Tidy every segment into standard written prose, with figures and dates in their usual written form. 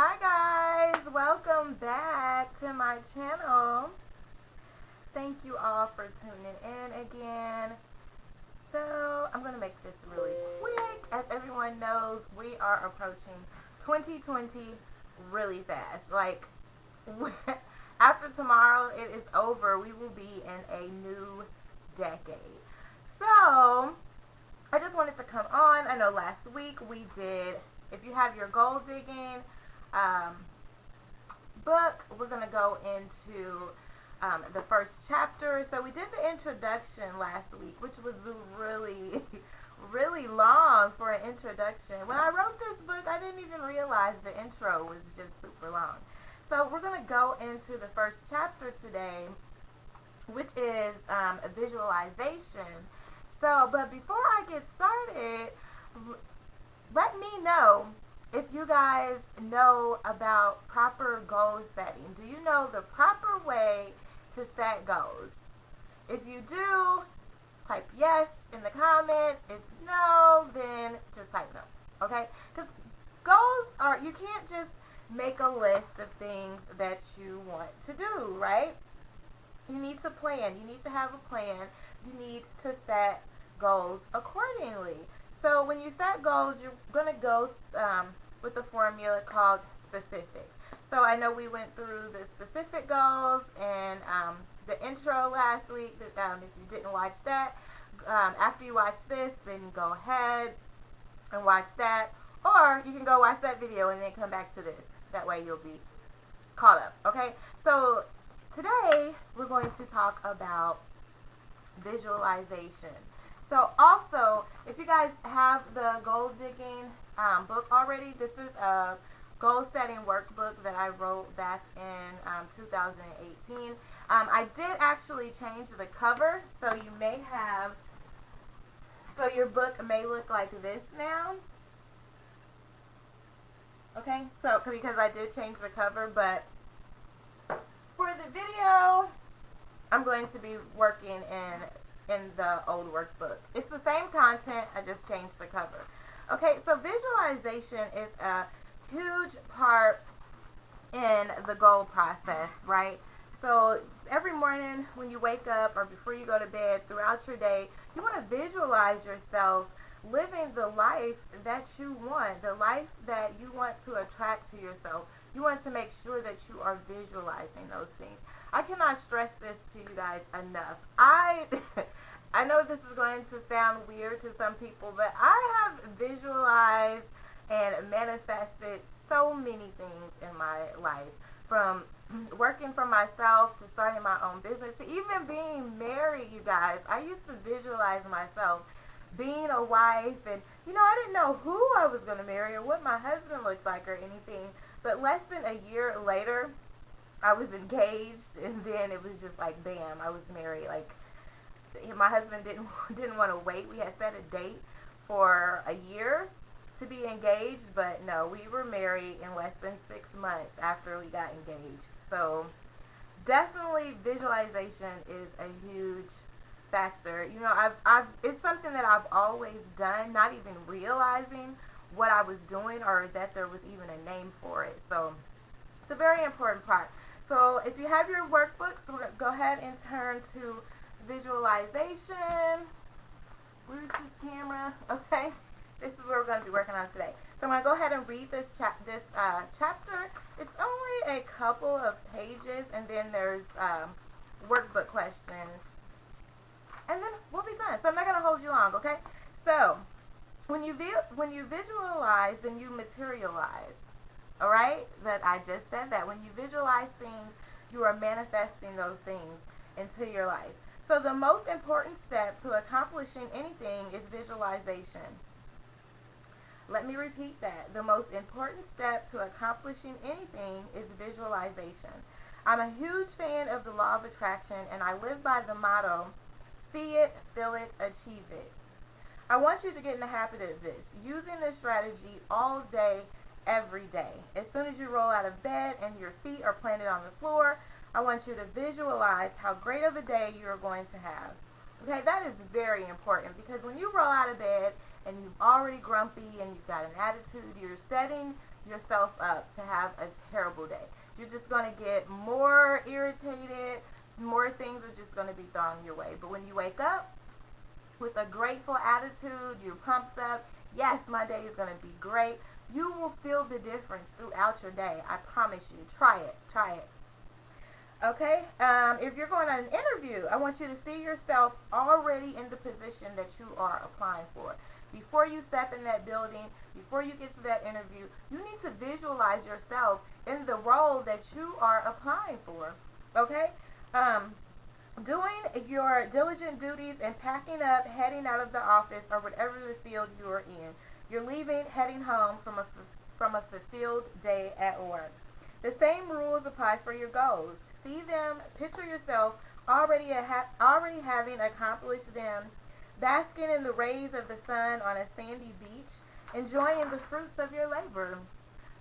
Hi guys, welcome back to my channel. Thank you all for tuning in again. So I'm going to make this really quick. As everyone knows, we are approaching 2020 really fast. Like after tomorrow it is over, we will be in a new decade. So I just wanted to come on. I know last week we did, if you have your goal digging um, book, we're going to go into the first chapter. So we did the introduction last week, which was really, really long for an introduction. When I wrote this book, I didn't even realize the intro was just super long. So we're going to go into the first chapter today, which is a visualization. So, but before I get started, let me know if you guys know about proper goal setting. Do you know the proper way to set goals? If you do, type yes in the comments. If no, then just type no. Okay? Because goals are, you can't just make a list of things that you want to do, right? You need to plan. You need to have a plan. You need to set goals accordingly. So when you set goals, you're going to go with a formula called specific. So I know we went through the specific goals and the intro last week. If you didn't watch that, after you watch this, then go ahead and watch that. Or you can go watch that video and then come back to this. That way you'll be caught up. Okay? So today we're going to talk about visualization. So also, if you guys have the goal digging book already, this is a goal setting workbook that I wrote back in 2018. I did actually change the cover, so you may have, so your book may look like this now. Okay, so because I did change the cover, but for the video, I'm going to be working in the old workbook. It's the same content, I just changed the cover. Okay, so visualization is a huge part in the goal process, right? So every morning when you wake up or before you go to bed, throughout your day, you want to visualize yourself living the life that you want, the life that you want to attract to yourself. You want to make sure that you are visualizing those things. I cannot stress this to you guys enough. I know this is going to sound weird to some people, but I have visualized and manifested so many things in my life, from working for myself to starting my own business to even being married. You guys, I used to visualize myself being a wife, and I didn't know who I was going to marry or what my husband looked like or anything, but less than a year later I was engaged, and then it was just like bam, I was married. Like, my husband didn't want to wait. We had set a date for a year to be engaged, but no, we were married in less than 6 months after we got engaged. So definitely visualization is a huge factor. It's something that I've always done, not even realizing what I was doing or that there was even a name for it. So it's a very important part. So if you have your workbooks, we're going to go ahead and turn to visualization. Where's this camera? Okay, this is what we're going to be working on today. So I'm going to go ahead and read this chapter. It's only a couple of pages, and then there's workbook questions, and then we'll be done. So I'm not going to hold you long. Okay, so when you visualize, then you materialize. All right, that I just said that. When you visualize things, you are manifesting those things into your life. So the most important step to accomplishing anything is visualization. Let me repeat that. The most important step to accomplishing anything is visualization. I'm a huge fan of the law of attraction, and I live by the motto, see it, feel it, achieve it. I want you to get in the habit of this, using this strategy all day, every day. As soon as you roll out of bed and your feet are planted on the floor, I want you to visualize how great of a day you're going to have. Okay, that is very important, because when you roll out of bed and you've already grumpy and you've got an attitude, you're setting yourself up to have a terrible day. You're just going to get more irritated, more things are just going to be thrown your way. But when you wake up with a grateful attitude, you're pumped up, yes, my day is going to be great, you will feel the difference throughout your day. I promise you. Try it. Try it. Okay? If you're going on an interview, I want you to see yourself already in the position that you are applying for. Before you step in that building, before you get to that interview, you need to visualize yourself in the role that you are applying for. Okay? Doing your diligent duties and packing up, heading out of the office or whatever the field you are in. You're leaving, heading home from a fulfilled day at work. The same rules apply for your goals. See them, picture yourself already having accomplished them, basking in the rays of the sun on a sandy beach, enjoying the fruits of your labor.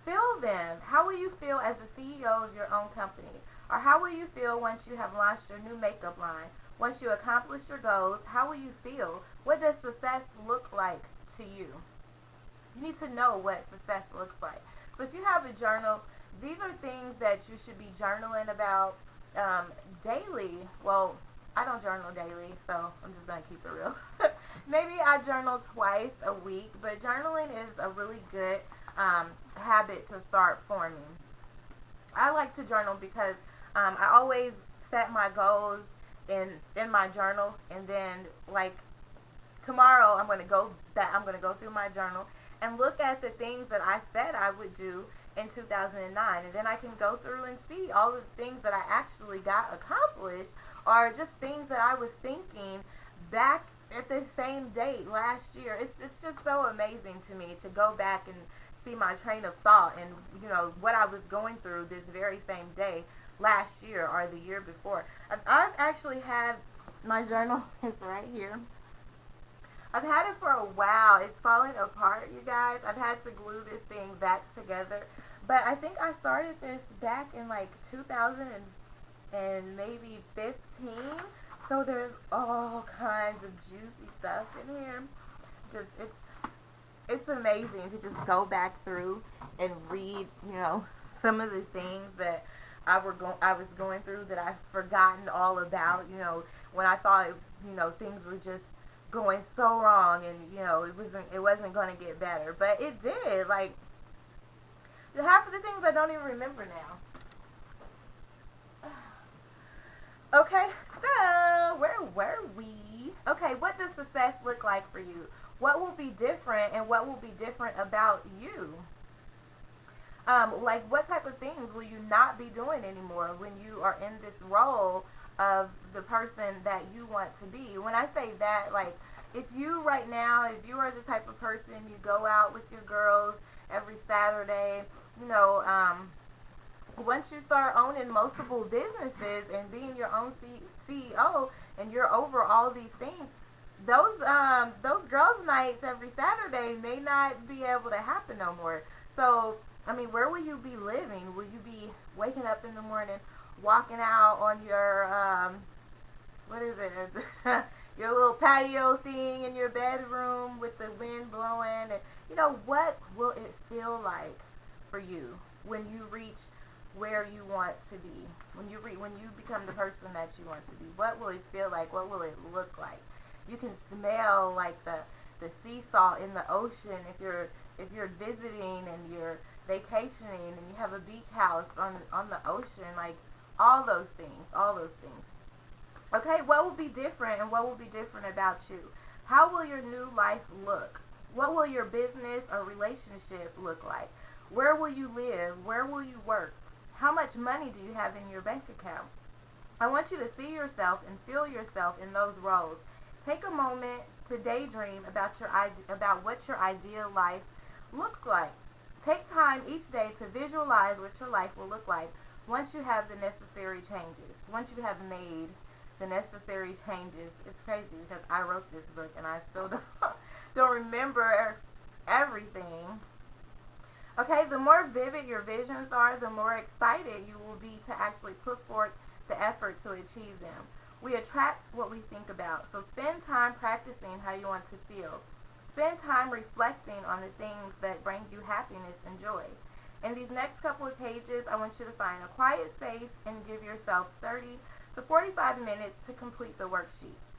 Feel them. How will you feel as the CEO of your own company? Or how will you feel once you have launched your new makeup line? Once you accomplished your goals, how will you feel? What does success look like to you? You need to know what success looks like. So if you have a journal, these are things that you should be journaling about daily. Well, I don't journal daily, so I'm just going to keep it real. Maybe I journal twice a week, but journaling is a really good habit to start forming. I like to journal because I always set my goals in my journal, and then like tomorrow I'm going to go through my journal and look at the things that I said I would do in 2009, and then I can go through and see all of the things that I actually got accomplished, or just things that I was thinking back at the same date last year. It's just so amazing to me to go back and see my train of thought and what I was going through this very same day last year or the year before. I've actually had my journal, it's right here. I've had it for a while. It's falling apart, you guys. I've had to glue this thing back together. But I think I started this back in like 2000 and maybe 15. So there's all kinds of juicy stuff in here. Just it's amazing to just go back through and read, some of the things that I was going through that I've forgotten all about, when I thought, things were just going so wrong, and it wasn't going to get better, but it did. Like half of the things I don't even remember now. Okay, so where were we? Okay, what does success look like for you? What will be different, and what will be different about you? Like what type of things will you not be doing anymore when you are in this role of the person that you want to be? When I say that, like if you are the type of person you go out with your girls every Saturday, once you start owning multiple businesses and being your own CEO and you're over all these things, those girls' nights every Saturday may not be able to happen no more. So, where will you be living? Will you be waking up in the morning, walking out on your, what is it, your little patio thing in your bedroom with the wind blowing? And, what will it feel like for you when you reach where you want to be? When you become the person that you want to be? What will it feel like? What will it look like? You can smell like the sea salt in the ocean if you're visiting and you're vacationing and you have a beach house on the ocean, like all those things. Okay, what will be different, and what will be different about you? How will your new life look? What will your business or relationship look like? Where will you live? Where will you work? How much money do you have in your bank account? I want you to see yourself and feel yourself in those roles. Take a moment to daydream about what your ideal life looks like. Take time each day to visualize what your life will look like once you have the necessary changes. Once you have made the necessary changes. It's crazy because I wrote this book and I still don't remember everything. Okay, the more vivid your visions are, the more excited you will be to actually put forth the effort to achieve them. We attract what we think about, so spend time practicing how you want to feel. spend time reflecting on the things that bring you happiness and joy. In these next couple of pages, I want you to find a quiet space and give yourself 30 to 45 minutes to complete the worksheets.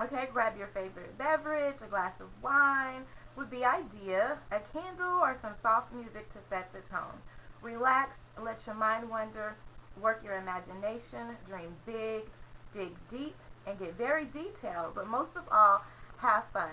Okay, grab your favorite beverage, a glass of wine would be ideal, a candle or some soft music to set the tone. Relax, let your mind wander, work your imagination, dream big, dig deep, and get very detailed, but most of all, have fun.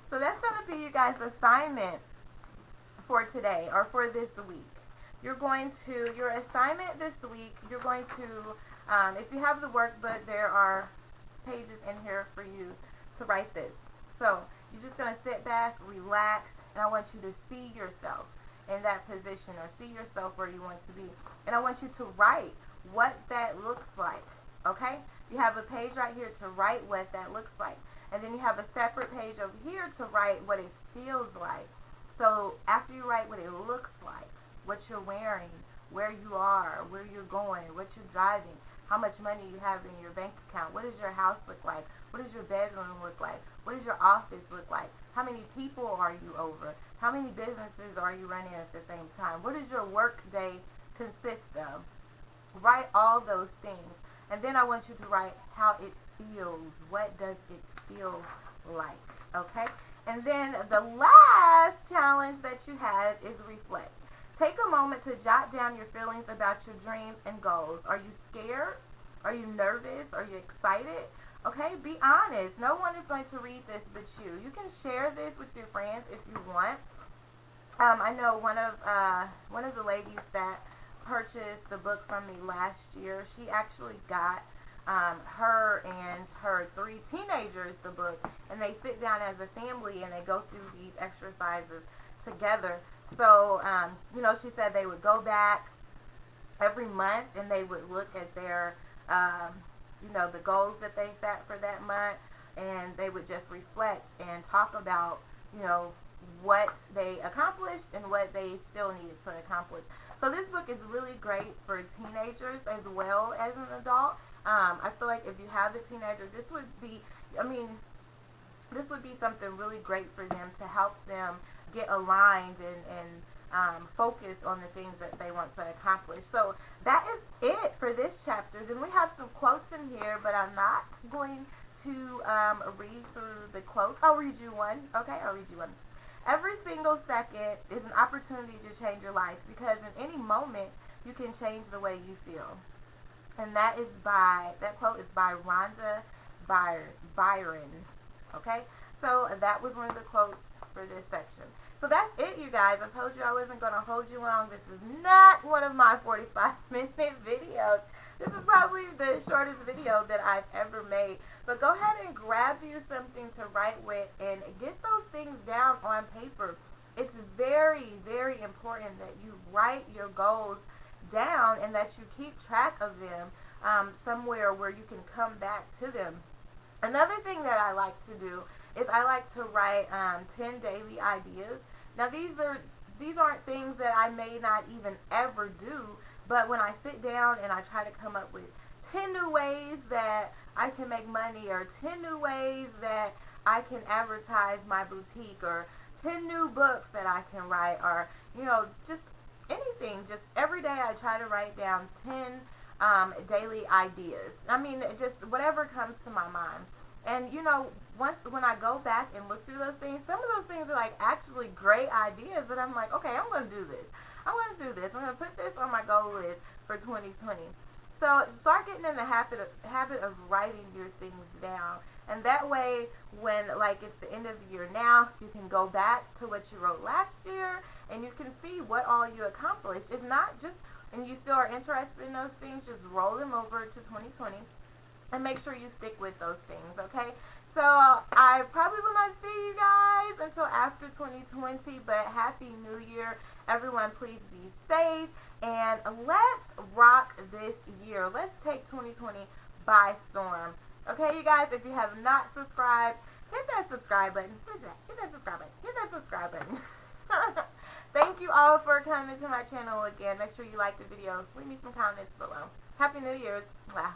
So that's going to be you guys' assignment for today or for this week. Your assignment this week, you're going to, if you have the workbook, there are pages in here for you to write this. So you're just going to sit back, relax, and I want you to see yourself in that position or see yourself where you want to be. And I want you to write what that looks like, okay? You have a page right here to write what that looks like. And then you have a separate page over here to write what it feels like. So after you write what it looks like, what you're wearing, where you are, where you're going, what you're driving, how much money you have in your bank account, what does your house look like, what does your bedroom look like, what does your office look like, how many people are you over, how many businesses are you running at the same time, what does your work day consist of? Write all those things. And then I want you to write how it feels. What does it feel like? Okay? And then the last challenge that you have is reflect. Take a moment to jot down your feelings about your dreams and goals. Are you scared? Are you nervous? Are you excited? Okay, be honest. No one is going to read this but you. You can share this with your friends if you want. I know one of the ladies that purchased the book from me last year, she actually got her and her 3 teenagers the book, and they sit down as a family and they go through these exercises together. So, she said they would go back every month and they would look at their, the goals that they set for that month, and they would just reflect and talk about, what they accomplished and what they still needed to accomplish. So this book is really great for teenagers as well as an adult. I feel like if you have a teenager, this would be something really great for them to help them get aligned and focus on the things that they want to accomplish. So that is it for this chapter. Then we have some quotes in here, but I'm not going to read through the quotes. I'll read you one. Okay, I'll read you one. Every single second is an opportunity to change your life, because in any moment you can change the way you feel. And that quote is by Rhonda Byron. Okay, so that was one of the quotes for this section. So that's it, you guys. I told you I wasn't going to hold you long. This is not one of my 45-minute videos. This is probably the shortest video that I've ever made. But go ahead and grab you something to write with and get those things down on paper. It's very, very important that you write your goals down and that you keep track of them somewhere where you can come back to them. Another thing that I like to do is I like to write 10 daily ideas. Now these aren't things that I may not even ever do, but when I sit down and I try to come up with 10 new ways that I can make money, or 10 new ways that I can advertise my boutique, or 10 new books that I can write, or just anything. Just every day I try to write down 10 daily ideas. I mean, just whatever comes to my mind. And when I go back and look through those things, some of those things are like actually great ideas that I'm like, okay, I'm going to do this. I'm going to put this on my goal list for 2020. So start getting in the habit of writing your things down. And that way, when it's the end of the year now, you can go back to what you wrote last year and you can see what all you accomplished. If not, and you still are interested in those things, just roll them over to 2020 and make sure you stick with those things, okay? So I probably will not see you guys until after 2020, but Happy New Year. Everyone, please be safe, and let's rock this year. Let's take 2020 by storm. Okay, you guys, if you have not subscribed, hit that subscribe button. What is that? Hit that subscribe button. Hit that subscribe button. Thank you all for coming to my channel again. Make sure you like the video. Leave me some comments below. Happy New Year's. Wow.